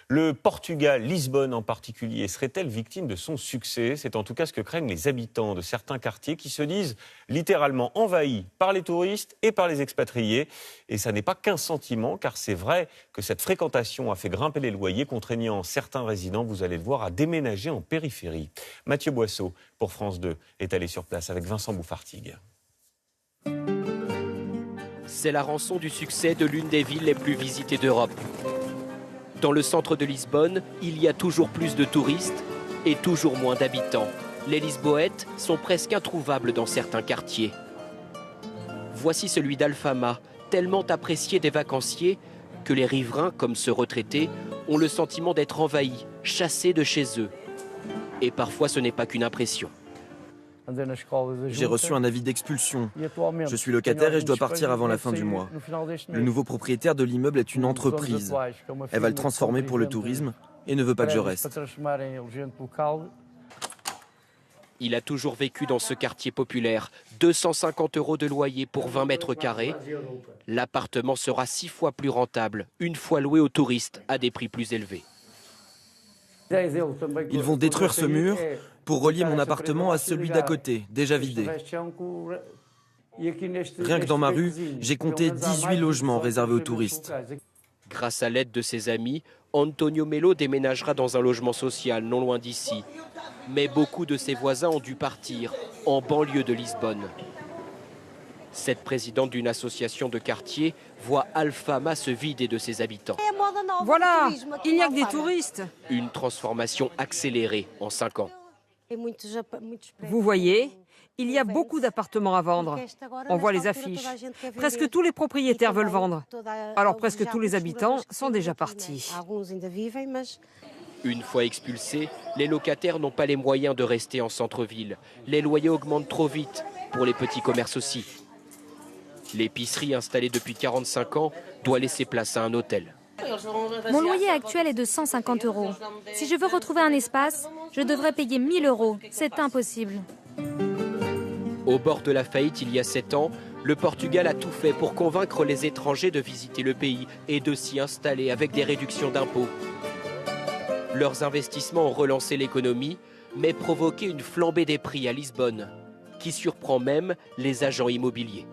Le Portugal, Lisbonne en particulier, serait-elle victime de son succès? C'est en tout cas ce que craignent les habitants de certains quartiers qui se disent littéralement envahis par les touristes et par les expatriés. Et ça n'est pas qu'un sentiment, car c'est vrai que cette fréquentation a fait grimper les loyers, contraignant certains résidents, vous allez le voir, à déménager en périphérie. Mathieu Boisseau, pour France 2, est allé sur place avec Vincent Bouffartigue. C'est la rançon du succès de l'une des villes les plus visitées d'Europe. Dans le centre de Lisbonne, il y a toujours plus de touristes et toujours moins d'habitants. Les Lisboètes sont presque introuvables dans certains quartiers. Voici celui d'Alfama, tellement apprécié des vacanciers que les riverains, comme ce retraité, ont le sentiment d'être envahis, chassés de chez eux. Et parfois ce n'est pas qu'une impression. J'ai reçu un avis d'expulsion. Je suis locataire et je dois partir avant la fin du mois. Le nouveau propriétaire de l'immeuble est une entreprise. Elle va le transformer pour le tourisme et ne veut pas que je reste. Il a toujours vécu dans ce quartier populaire. 250 € de loyer pour 20 mètres carrés. L'appartement sera 6 fois plus rentable, une fois loué aux touristes à des prix plus élevés. Ils vont détruire ce mur pour relier mon appartement à celui d'à côté, déjà vidé. Rien que dans ma rue, j'ai compté 18 logements réservés aux touristes. Grâce à l'aide de ses amis, Antonio Melo déménagera dans un logement social non loin d'ici. Mais beaucoup de ses voisins ont dû partir, en banlieue de Lisbonne. Cette présidente d'une association de quartier voit Alfama se vider de ses habitants. Voilà, il n'y a que des touristes. Une transformation accélérée en 5 ans. Vous voyez, il y a beaucoup d'appartements à vendre. On voit les affiches. Presque tous les propriétaires veulent vendre. Alors presque tous les habitants sont déjà partis. Une fois expulsés, les locataires n'ont pas les moyens de rester en centre-ville. Les loyers augmentent trop vite, pour les petits commerces aussi. L'épicerie installée depuis 45 ans doit laisser place à un hôtel. Mon loyer actuel est de 150 €. Si je veux retrouver un espace, je devrais payer 1 000 €. C'est impossible. Au bord de la faillite il y a 7 ans, le Portugal a tout fait pour convaincre les étrangers de visiter le pays et de s'y installer avec des réductions d'impôts. Leurs investissements ont relancé l'économie, mais provoqué une flambée des prix à Lisbonne, qui surprend même les agents immobiliers.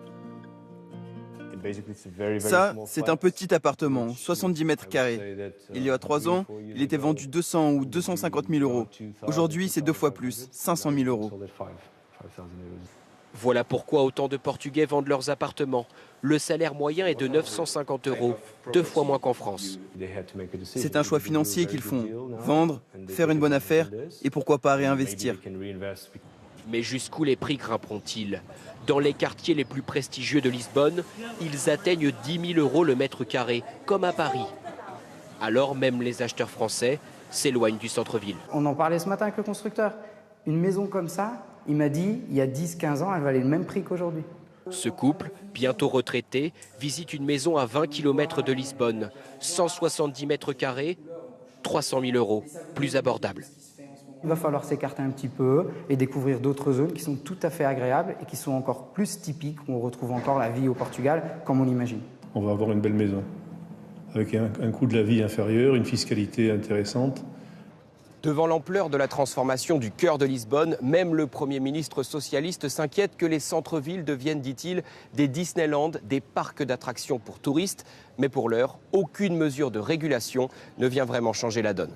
Ça, c'est un petit appartement, 70 mètres carrés. Il y a 3 ans, il était vendu 200 ou 250 000 €. Aujourd'hui, c'est 2 fois plus, 500 000 €. Voilà pourquoi autant de Portugais vendent leurs appartements. Le salaire moyen est de 950 €, 2 fois moins qu'en France. C'est un choix financier qu'ils font. Vendre, faire une bonne affaire et pourquoi pas réinvestir. Mais jusqu'où les prix grimperont-ils? Dans les quartiers les plus prestigieux de Lisbonne, ils atteignent 10 000 € le mètre carré, comme à Paris. Alors même les acheteurs français s'éloignent du centre-ville. On en parlait ce matin avec le constructeur. Une maison comme ça, il m'a dit, il y a 10-15 ans, elle valait le même prix qu'aujourd'hui. Ce couple, bientôt retraité, visite une maison à 20 km de Lisbonne. 170 mètres carrés, 300 000 €, plus abordable. Il va falloir s'écarter un petit peu et découvrir d'autres zones qui sont tout à fait agréables et qui sont encore plus typiques, où on retrouve encore la vie au Portugal comme on l'imagine. On va avoir une belle maison, avec un coût de la vie inférieur, une fiscalité intéressante. Devant l'ampleur de la transformation du cœur de Lisbonne, même le Premier ministre socialiste s'inquiète que les centres-villes deviennent, dit-il, des Disneyland, des parcs d'attractions pour touristes. Mais pour l'heure, aucune mesure de régulation ne vient vraiment changer la donne.